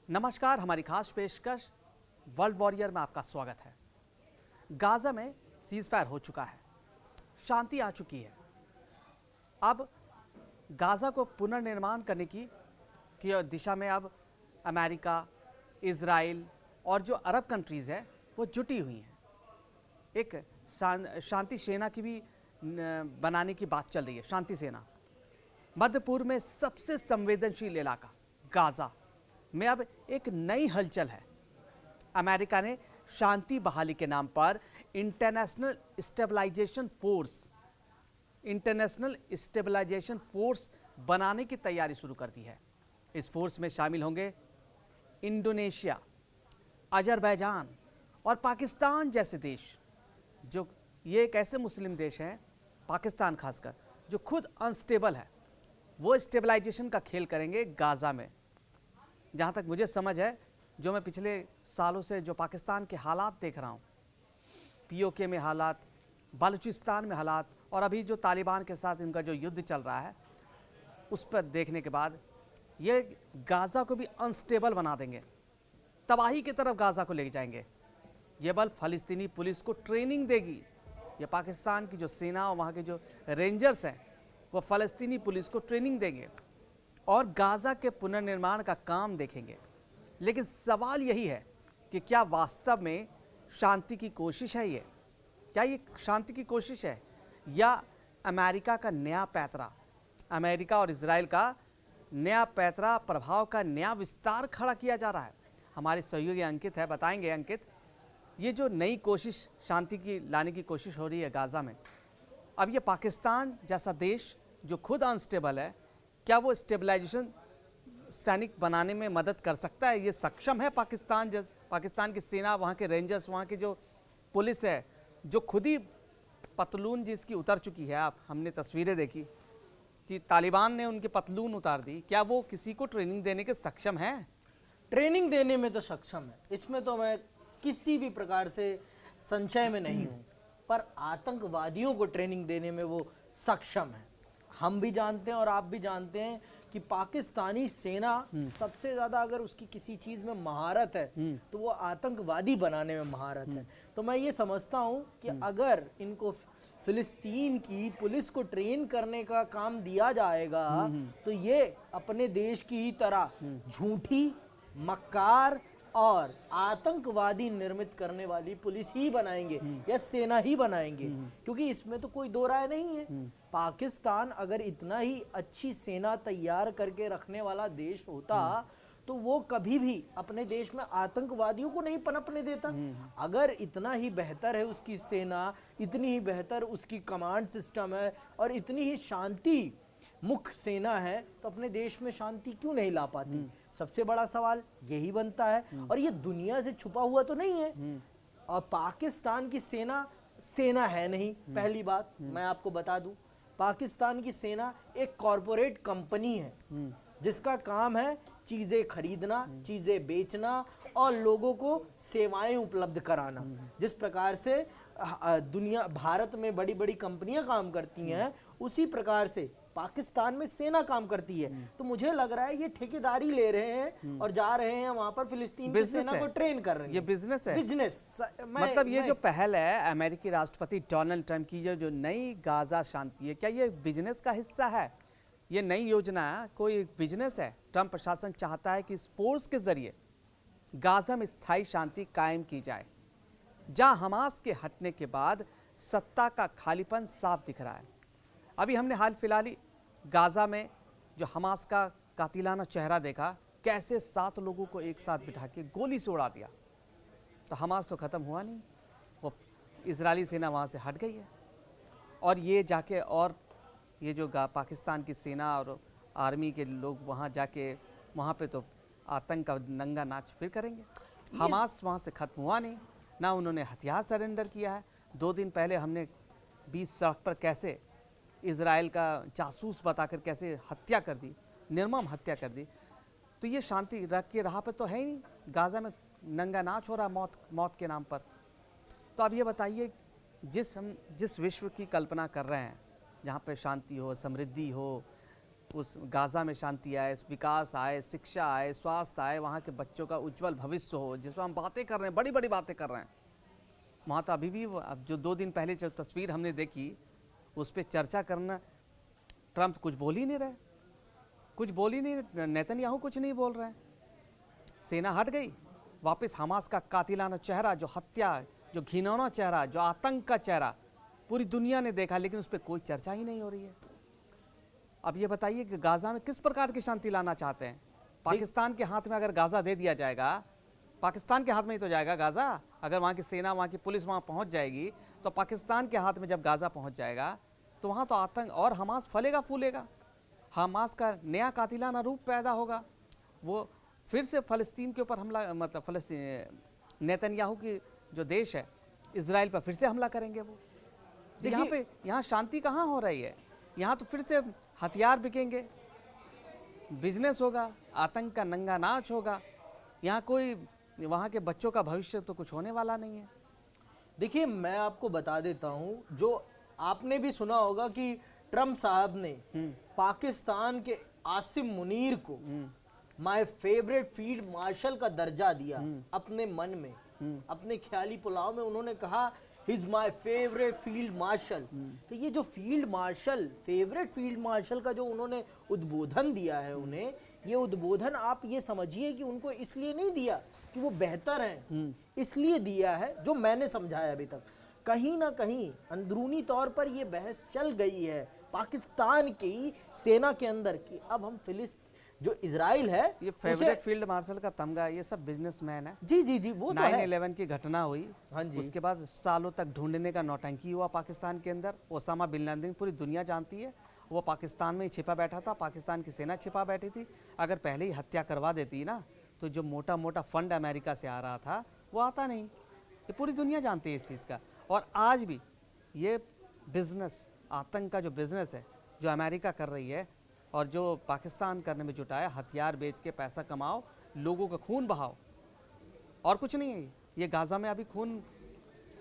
नमस्कार, हमारी खास पेशकश वर्ल्ड वॉरियर में आपका स्वागत है। गाजा में सीज फायर हो चुका है, शांति आ चुकी है। अब गाजा को पुनर्निर्माण करने की दिशा में अब अमेरिका, इजराइल और जो अरब कंट्रीज़ है वो जुटी हुई हैं। एक शांति सेना की भी बनाने की बात चल रही है। शांति सेना मध्य पूर्व में सबसे संवेदनशील इलाका गाजा में अब एक नई हलचल है। अमेरिका ने शांति बहाली के नाम पर इंटरनेशनल स्टेबलाइजेशन फोर्स बनाने की तैयारी शुरू कर दी है। इस फोर्स में शामिल होंगे इंडोनेशिया, अजरबैजान और पाकिस्तान जैसे देश। जो ये एक ऐसे मुस्लिम देश हैं, पाकिस्तान खासकर, जो खुद अनस्टेबल है। वो स्टेबलाइजेशन का खेल करेंगे गाजा में। जहाँ तक मुझे समझ है, जो मैं पिछले सालों से जो पाकिस्तान के हालात देख रहा हूँ, पीओके में हालात, बलूचिस्तान में हालात और अभी जो तालिबान के साथ इनका जो युद्ध चल रहा है, उस पर देखने के बाद ये गाज़ा को भी अनस्टेबल बना देंगे, तबाही की तरफ गाज़ा को ले जाएंगे। ये बल फ़लस्तीनी पुलिस को ट्रेनिंग देगी। ये पाकिस्तान की जो सेना और वहाँ के जो रेंजर्स हैं वो फ़लस्तीनी पुलिस को ट्रेनिंग देंगे और गाज़ा के पुनर्निर्माण का काम देखेंगे। लेकिन सवाल यही है कि क्या वास्तव में शांति की कोशिश है? क्या ये शांति की कोशिश है या अमेरिका का नया पैतरा, अमेरिका और इजराइल का नया पैतरा, प्रभाव का नया विस्तार खड़ा किया जा रहा है? हमारे सहयोगी अंकित है, बताएंगे। अंकित, ये जो नई कोशिश शांति की लाने की कोशिश हो रही है गाज़ा में, अब ये पाकिस्तान जैसा देश जो खुद अनस्टेबल है, क्या वो स्टेबलाइजेशन सैनिक बनाने में मदद कर सकता है? ये सक्षम है पाकिस्तान की सेना, वहाँ के रेंजर्स, वहाँ की जो पुलिस है, जो खुद ही पतलून जिसकी उतर चुकी है। हमने तस्वीरें देखी कि तालिबान ने उनकी पतलून उतार दी। क्या वो किसी को ट्रेनिंग देने के सक्षम है? ट्रेनिंग देने में तो सक्षम है, इसमें तो मैं किसी भी प्रकार से संशय में नहीं हूँ। पर आतंकवादियों को ट्रेनिंग देने में वो सक्षम है। हम भी जानते हैं और आप भी जानते हैं कि पाकिस्तानी सेना सबसे ज्यादा अगर उसकी किसी चीज में महारत है तो वो आतंकवादी बनाने में महारत है। तो मैं ये समझता हूँ कि अगर इनको फिलिस्तीन की पुलिस को ट्रेन करने का काम दिया जाएगा तो ये अपने देश की ही तरह झूठी, मक्कार और आतंकवादी निर्मित करने वाली पुलिस ही बनाएंगे या सेना ही बनाएंगे, क्योंकि इसमें तो कोई दो राय नहीं है। पाकिस्तान अगर इतना ही अच्छी सेना तैयार करके रखने वाला देश होता तो वो कभी भी अपने देश में आतंकवादियों को नहीं पनपने देता। अगर इतना ही बेहतर है उसकी सेना, इतनी ही बेहतर उसकी कमांड सिस्टम है और इतनी ही शांति मुख्य सेना है, तो अपने देश में शांति क्यों नहीं ला पाती? सबसे बड़ा सवाल यही बनता है। और ये दुनिया से छुपा हुआ तो नहीं है। और पाकिस्तान की सेना है नहीं। पहली बात मैं आपको बता दूं, पाकिस्तान की सेना एक कॉरपोरेट कंपनी है जिसका काम है चीजें खरीदना, चीजें बेचना और लोगों को सेवाएं उपलब्ध कराना। जिस प्रकार से भारत में बड़ी बड़ी कंपनियां काम करती हैं, उसी प्रकार से पाकिस्तान में सेना काम करती है। तो मुझे लग रहा है ये ठेकेदारी ले रहे हैं और जा रहे हैं वहां पर फिलिस्तीन की सेना को ट्रेन कर रहे हैं। ये बिजनेस है। मतलब ये जो पहल है अमेरिकी राष्ट्रपति डोनाल्ड ट्रंप की, जो नई गाजा शांति है, क्या ये बिजनेस का हिस्सा है? ये नई योजना कोई बिजनेस है? ट्रंप प्रशासन चाहता है कि इस फोर्स के जरिए गाजा में स्थायी शांति कायम की जाए, जहां हमास के हटने के बाद सत्ता का खालीपन साफ दिख रहा है। अभी हमने हाल फिलहाल ही गाजा में जो हमास का कातिलाना चेहरा देखा, कैसे 7 लोगों को एक साथ बिठा के गोली से उड़ा दिया। तो हमास तो ख़त्म हुआ नहीं, वो इजरायली सेना वहाँ से हट गई है। और ये जाके और ये जो पाकिस्तान की सेना और आर्मी के लोग वहाँ जाके वहाँ पे तो आतंक का नंगा नाच फिर करेंगे। हमास वहाँ से ख़त्म हुआ नहीं, ना उन्होंने हथियार सरेंडर किया है। 2 दिन पहले हमने 20 सड़क पर कैसे इजराइल का जासूस बताकर कैसे हत्या कर दी, निर्मम हत्या कर दी। तो ये शांति रख के राह पे तो है ही नहीं। गाजा में नंगा नाच हो रहा मौत के नाम पर। तो अब ये बताइए, जिस विश्व की कल्पना कर रहे हैं, जहाँ पे शांति हो, समृद्धि हो, उस गाज़ा में शांति आए, विकास आए, शिक्षा आए, स्वास्थ्य आए, वहाँ के बच्चों का उज्जवल भविष्य हो, जिसमें हम बातें कर रहे हैं, बड़ी बड़ी बातें कर रहे हैं। वहाँ तो अभी भी अब जो 2 दिन पहले जो तस्वीर हमने देखी, उस पर चर्चा करना, ट्रंप कुछ बोल ही नहीं रहे, कुछ बोल ही नहीं, नेतन्याहू कुछ नहीं बोल रहे हैं। सेना हट गई, वापस हमास का कातिलाना चेहरा, जो हत्या, जो घिनौना चेहरा, जो आतंक का चेहरा पूरी दुनिया ने देखा, लेकिन उस पर कोई चर्चा ही नहीं हो रही है। अब ये बताइए कि गाज़ा में किस प्रकार की शांति लाना चाहते हैं? पाकिस्तान के हाथ में अगर गाज़ा दे दिया जाएगा, पाकिस्तान के हाथ में ही तो जाएगा गाज़ा। अगर वहाँ की सेना, वहाँ की पुलिस वहाँ पहुँच जाएगी, तो पाकिस्तान के हाथ में जब गाज़ा पहुँच जाएगा, तो वहाँ तो आतंक और हमास फलेगा फूलेगा। हमास का नया कातिलाना रूप पैदा होगा। वो फिर से फ़लस्तीन के ऊपर हमला, मतलब फ़लस्तीन, नेतन्याहू की जो देश है, इजराइल पर फिर से हमला करेंगे वो। तो यहाँ शांति कहाँ हो रही है? यहाँ तो फिर से हथियार बिकेंगे, बिजनेस होगा, आतंक का नंगा नाच होगा। यहाँ कोई, वहाँ के बच्चों का भविष्य तो कुछ होने वाला नहीं है। देखिए, मैं आपको बता देता हूँ, जो आपने भी सुना होगा कि ट्रम्प साहब ने पाकिस्तान के आसिम मुनीर को माय फेवरेट फील्ड मार्शल का दर्जा दिया। अपने मन में, अपने ख्याली पुलाव में उन्होंने कहा his my favourite field marshal. तो ये जो field marshal, favourite field marshal का जो उन्होंने उद्बोधन दिया है उन्हें, ये उद्बोधन आप ये समझिए कि उनको इसलिए नहीं दिया कि वो बेहतर हैं, इसलिए दिया है, जो मैंने समझाया अभी तक, कहीं ना कहीं अंदरूनी तौर पर ये बहस चल गई है पाकिस्तान की सेना के अंदर कि अब हम फिलिस्तीन, जो इजराइल है, ये फेवरेट फील्ड मार्शल का तमगा, ये सब बिजनेसमैन है। जी जी जी, वो 9/11 की घटना हुई, हाँ जी, उसके बाद सालों तक ढूंढने का नौटंकी हुआ पाकिस्तान के अंदर। ओसामा बिन लादेन पूरी दुनिया जानती है, वो पाकिस्तान में ही छिपा बैठा था, पाकिस्तान की सेना छिपा बैठी थी। अगर पहले ही हत्या करवा देती ना, तो जो मोटा मोटा फंड अमेरिका से आ रहा था वो आता नहीं। ये पूरी दुनिया जानती है इस चीज़ का। और आज भी ये बिजनेस, आतंक का जो बिजनेस है, जो अमेरिका कर रही है और जो पाकिस्तान करने में जुटा है, हथियार बेच के पैसा कमाओ, लोगों का खून बहाओ, और कुछ नहीं है। ये गाज़ा में अभी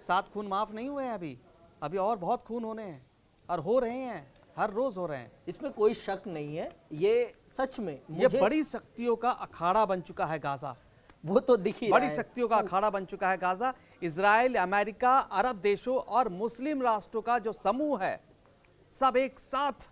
7 खून माफ़ नहीं हुए हैं, अभी और बहुत खून होने हैं, और हो रहे हैं, हर रोज़ हो रहे हैं। इसमें कोई शक नहीं है। ये सच में ये बड़ी शक्तियों का अखाड़ा बन चुका है गाज़ा। वो तो दिखी बड़ी शक्तियों का अखाड़ा बन चुका है गाज़ा। इजराइल, अमेरिका, अरब देशों और मुस्लिम राष्ट्रों का जो समूह है, सब एक साथ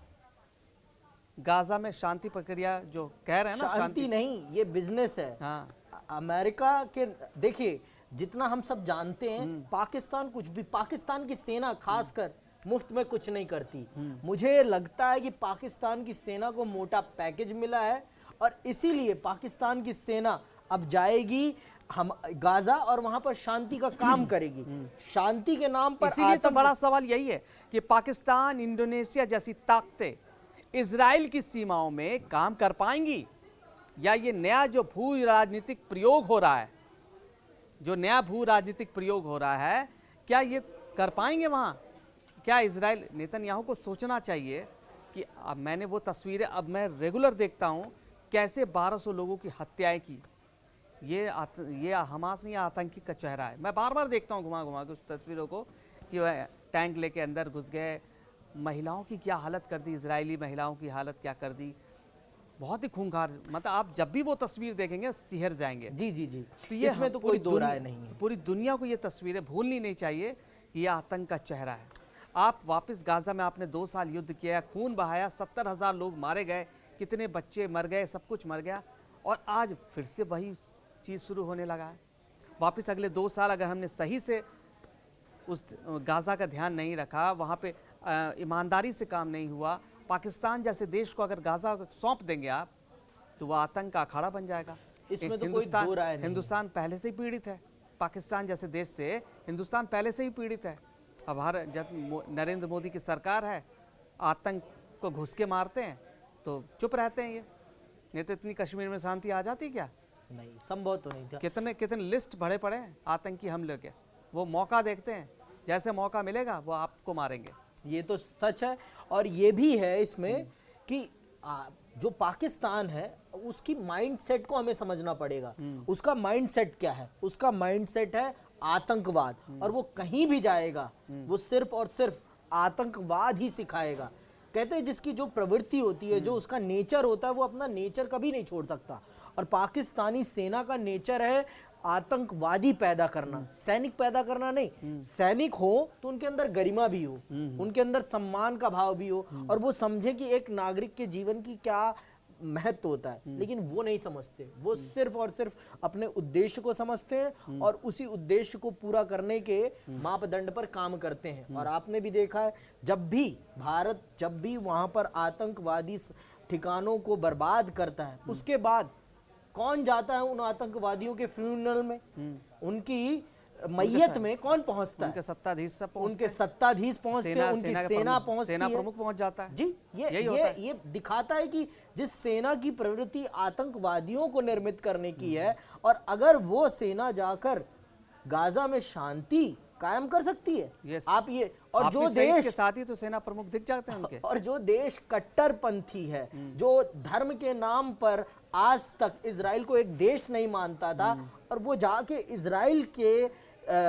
गाज़ा में शांति प्रक्रिया जो कह रहे हैं ना, शांति नहीं, ये बिजनेस है। हाँ, अमेरिका के, देखिए जितना हम सब जानते हैं, पाकिस्तान कुछ भी, पाकिस्तान की सेना खासकर मुफ्त में कुछ नहीं करती। मुझे लगता है कि पाकिस्तान की सेना को मोटा पैकेज मिला है, और इसीलिए पाकिस्तान की सेना अब जाएगी हम गाजा और वहां पर शांति का काम करेगी, शांति के नाम पर। इसीलिए तो बड़ा सवाल यही है कि पाकिस्तान, इंडोनेशिया जैसी ताकतें इजराइल की सीमाओं में काम कर पाएंगी, या ये नया जो भू राजनीतिक प्रयोग हो रहा है, जो नया भू राजनीतिक प्रयोग हो रहा है, क्या ये कर पाएंगे वहाँ? क्या इजराइल, नेतन्याहू को सोचना चाहिए कि अब मैंने वो तस्वीरें, अब मैं रेगुलर देखता हूँ कैसे 1200 लोगों की हत्याएं की। ये हमास नहीं, आतंकी का चेहरा है। मैं बार बार देखता हूँ घुमा घुमा के उस तस्वीरों को कि वह टैंक लेके अंदर घुस गए, महिलाओं की क्या हालत कर दी, इजरायली महिलाओं की हालत क्या कर दी, बहुत ही खूंखार। मतलब आप जब भी वो तस्वीर देखेंगे सिहर जाएंगे। जी जी जी, तो ये इसमें तो कोई दो राय नहीं है। पूरी दुनिया को ये तस्वीरें भूलनी नहीं चाहिए कि ये आतंक का चेहरा है। आप वापस गाजा में आपने 2 साल युद्ध किया, खून बहाया, 70,000 लोग मारे गए, कितने बच्चे मर गए, सब कुछ मर गया, और आज फिर से वही चीज़ शुरू होने लगा है। वापस अगले 2 साल अगर हमने सही से उस गाजा का ध्यान नहीं रखा, वहाँ पे ईमानदारी से काम नहीं हुआ, पाकिस्तान जैसे देश को अगर गाजा सौंप देंगे आप, तो वह आतंक का अखाड़ा बन जाएगा। इसमें तो कोई दो राय नहीं। हिंदुस्तान पहले से ही पीड़ित है, पाकिस्तान जैसे देश से हिंदुस्तान पहले से ही पीड़ित है। अब जब नरेंद्र मोदी की सरकार है, आतंक को घुस के मारते हैं तो चुप रहते हैं। ये नहीं तो इतनी कश्मीर में शांति आ जाती क्या? नहीं, संभव तो नहीं था। कितने लिस्ट भरे पड़े हैं आतंकी हमले के। वो मौका देखते हैं, जैसे मौका मिलेगा वो आपको मारेंगे। ये तो सच है। और ये भी है इसमें कि जो पाकिस्तान है उसकी माइंडसेट को हमें समझना पड़ेगा। उसका माइंडसेट क्या है? उसका माइंडसेट है आतंकवाद, और वो कहीं भी जाएगा वो सिर्फ और सिर्फ आतंकवाद ही सिखाएगा। कहते हैं जिसकी जो प्रवृत्ति होती है, जो उसका नेचर होता है, वो अपना नेचर कभी नहीं छोड़ सकता। और पाकिस्तानी सेना का नेचर है आतंकवादी पैदा करना, सैनिक पैदा करना नहीं। सैनिक हो तो उनके अंदर गरिमा भी हो, उनके अंदर सम्मान का भाव भी हो, और वो समझे कि एक नागरिक के जीवन की क्या महत्व होता है। लेकिन वो नहीं समझते, वो सिर्फ और सिर्फ अपने उद्देश्य को समझते हैं और उसी उद्देश्य को पूरा करने के मापदंड पर काम करते हैं। और आपने भी देखा है, जब भी भारत जब भी वहां पर आतंकवादी ठिकानों को बर्बाद करता है, उसके बाद कौन जाता है उन आतंकवादियों के फ्यूनरल में, उनकी मैयत में कौन पहुंचता है? उनके सत्ताधीश सब उनके सत्ताधीश पहुंचते हैं, उनकी सेना पहुंचती है, सेना प्रमुख पहुंच जाता है। जी, ये दिखाता है कि जिस सेना की प्रवृत्ति आतंकवादियों को निर्मित करने की है, और अगर वो सेना जाकर गाजा में शांति कायम कर सकती है, आप ये, और जो देश के साथ ही तो सेना प्रमुख दिख जाते हैं उनके, और जो देश कट्टरपंथी है, जो धर्म के नाम पर आज तक इजराइल को एक देश नहीं मानता था, और वो जाके इजराइल के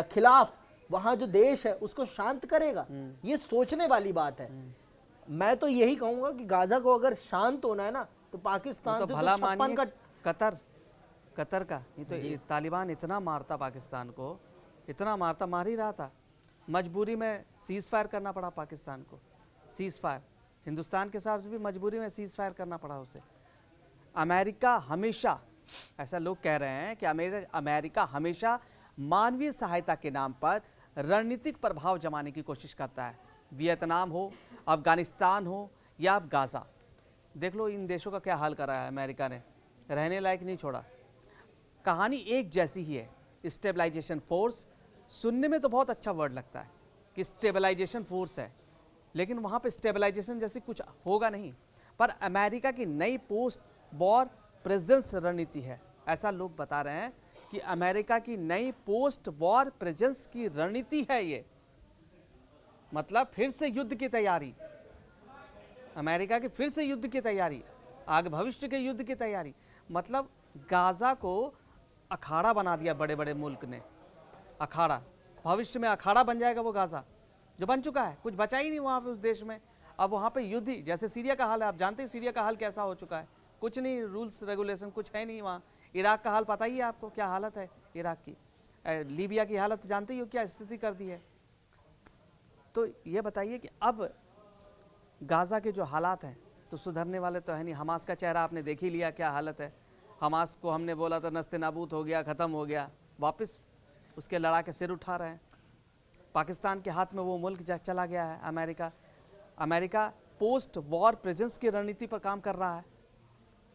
खिलाफ वहां जो देश है उसको शांत करेगा, ये सोचने वाली बात है। मैं तो यही कहूंगा कि गाजा को अगर शांत होना है ना, तो पाकिस्तान तो से भला तो 56 मानिए का कतर का ये तो तालिबान इतना मारता पाकिस्तान को, इतना मारता, मार ही रहा था, मजबूरी में सीज फायर करना पड़ा पाकिस्तान को। सीज फायर हिंदुस्तान के साथ भी मजबूरी में सीज फायर करना पड़ा उसे। अमेरिका हमेशा, ऐसा लोग कह रहे हैं कि अमेरिका हमेशा मानवीय सहायता के नाम पर रणनीतिक प्रभाव जमाने की कोशिश करता है। वियतनाम हो, अफगानिस्तान हो या अब गाजा, देख लो इन देशों का क्या हाल करा है अमेरिका ने, रहने लायक नहीं छोड़ा। कहानी एक जैसी ही है। स्टेबलाइजेशन फोर्स सुनने में तो बहुत अच्छा वर्ड लगता है कि स्टेबलाइजेशन फोर्स है, लेकिन वहाँ पे स्टेबलाइजेशन जैसी कुछ होगा नहीं। पर अमेरिका की नई पोस्ट वॉर प्रेजेंस रणनीति है, ऐसा लोग बता रहे हैं कि अमेरिका की नई पोस्ट वॉर प्रेजेंस की रणनीति है ये। मतलब फिर से युद्ध की तैयारी, अमेरिका की फिर से युद्ध की तैयारी, आगे भविष्य के युद्ध की तैयारी। मतलब गाजा को अखाड़ा बना दिया बड़े बड़े मुल्क ने, अखाड़ा, भविष्य में अखाड़ा बन जाएगा वो गाजा, जो बन चुका है, कुछ बचा ही नहीं वहाँ पे उस देश में। अब वहाँ पे युद्ध ही, जैसे सीरिया का हाल है, आप जानते हैं सीरिया का हाल कैसा हो चुका है, कुछ नहीं, रूल्स रेगुलेशन कुछ है नहीं वहाँ। इराक का हाल पता ही है आपको, क्या हालत है इराक की। लीबिया की हालत जानते ही हो, क्या स्थिति कर दी है। तो ये बताइए कि अब गाजा के जो हालात हैं तो सुधरने वाले तो है नहीं। हमास का चेहरा आपने देख ही लिया, क्या हालत है। हमास को हमने बोला था नस्ते नाबूद हो गया, ख़त्म हो गया, वापस उसके लड़ा के सिर उठा रहे हैं। पाकिस्तान के हाथ में वो मुल्क चला गया है अमेरिका पोस्ट वॉर प्रेजेंस की रणनीति पर काम कर रहा है।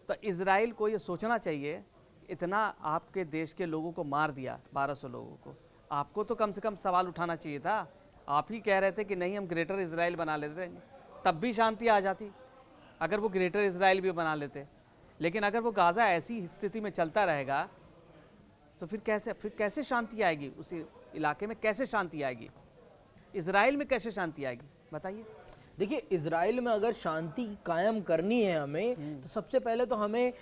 तो इजराइल को ये सोचना चाहिए, इतना आपके देश के लोगों को मार दिया, 1200 लोगों को, आपको तो कम से कम सवाल उठाना चाहिए था। आप ही कह रहे थे कि नहीं हम ग्रेटर इजराइल बना लेते, तब भी शांति आ जाती अगर वो ग्रेटर इजराइल भी बना लेते। लेकिन अगर वो गाजा ऐसी स्थिति में चलता रहेगा तो फिर कैसे शांति आएगी, उसी इलाके में कैसे शांति आएगी, इजराइल में कैसे शांति आएगी, बताइए। देखिए, इजराइल में अगर शांति कायम करनी है हमें, तो सबसे पहले तो हमें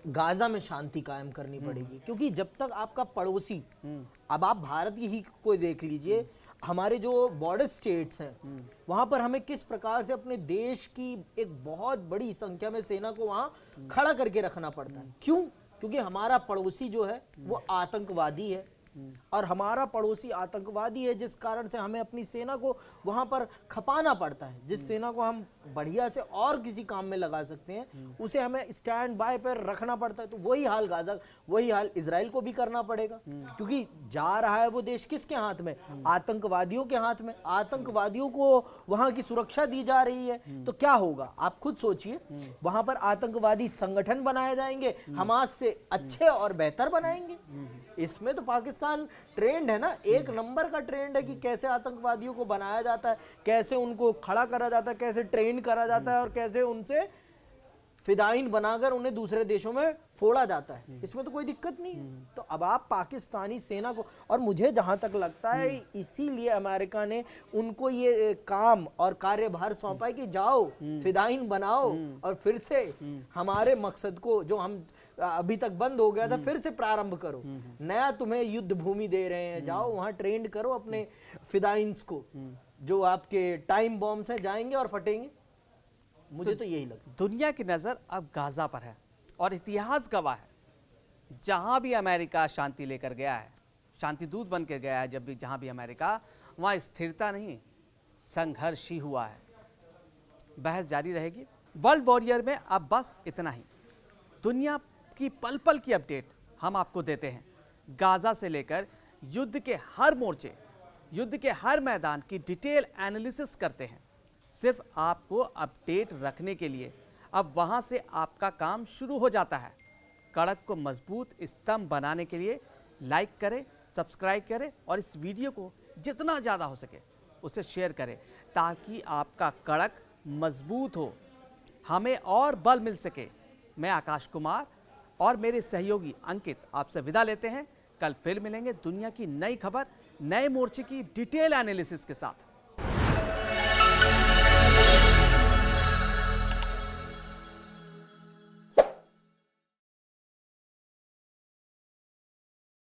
गाजा में शांति कायम करनी पड़ेगी। क्योंकि जब तक आपका पड़ोसी, अब आप भारत ही को देख लीजिए, हमारे जो बॉर्डर स्टेट्स हैं वहां पर हमें किस प्रकार से अपने देश की एक बहुत बड़ी संख्या में सेना को वहां खड़ा करके रखना पड़ता है। क्यों? क्योंकि हमारा पड़ोसी जो है वो आतंकवादी है, और हमारा पड़ोसी आतंकवादी है, जिस कारण से हमें अपनी सेना को वहां पर खपाना पड़ता है। जिस सेना को हम बढ़िया से और किसी काम में लगा सकते हैं, उसे हमें स्टैंड बाय पर रखना पड़ता है। तो वही हाल गाजा, वही हाल इजराइल को भी करना पड़ेगा। क्योंकि जा रहा है वो देश किसके हाथ में? आतंकवादियों के हाथ में। आतंकवादियों को वहां की सुरक्षा दी जा रही है, तो क्या होगा आप खुद सोचिए। वहां पर आतंकवादी संगठन बनाए जाएंगे, हमास से अच्छे और बेहतर बनाएंगे। इसमें तो पाकिस्तान ट्रेंड है ना, एक नंबर का ट्रेंड है कि कैसे आतंकवादियों को बनाया जाता है, कैसे उनको खड़ा करा जाता है, कैसे ट्रेन करा जाता है, और कैसे उनसे फिदाइन बनाकर उन्हें दूसरे देशों में फोड़ा जाता है। इसमें तो कोई दिक्कत नहीं है। तो अब आप पाकिस्तानी सेना को, और मुझे जहां तक लगता है इसीलिए अमेरिका ने उनको ये काम और कार्यभार सौंपा है कि जाओ फिदाइन बनाओ और फिर से हमारे मकसद को, जो हम अभी तक बंद हो गया था, फिर से प्रारंभ करो। नया तुम्हें युद्ध भूमि दे रहे हैं, जाओ वहां ट्रेंड करो अपने फिदाइंस को, जो आपके टाइम बॉम्ब्स हैं जाएंगे और फटेंगे। मुझे तो यही लगता दुनिया की नज़र अब गाज़ा पर है और इतिहास गवाह है, जहां भी अमेरिका शांति लेकर गया है, शांति दूत बन के गया है, जब भी जहां भी अमेरिका, वहां स्थिरता नहीं, संघर्ष ही हुआ है। बहस जारी रहेगी। वर्ल्ड वॉरियर में अब बस इतना ही। दुनिया की पल पल की अपडेट हम आपको देते हैं। गाज़ा से लेकर युद्ध के हर मोर्चे, युद्ध के हर मैदान की डिटेल एनालिसिस करते हैं, सिर्फ आपको अपडेट रखने के लिए। अब वहां से आपका काम शुरू हो जाता है। कड़क को मजबूत स्तंभ बनाने के लिए लाइक करें, सब्सक्राइब करें और इस वीडियो को जितना ज़्यादा हो सके उसे शेयर करें, ताकि आपका कड़क मजबूत हो, हमें और बल मिल सके। मैं आकाश कुमार और मेरे सहयोगी अंकित आपसे विदा लेते हैं। कल फिर मिलेंगे दुनिया की नई खबर, नए मोर्चे की डिटेल एनालिसिस के साथ।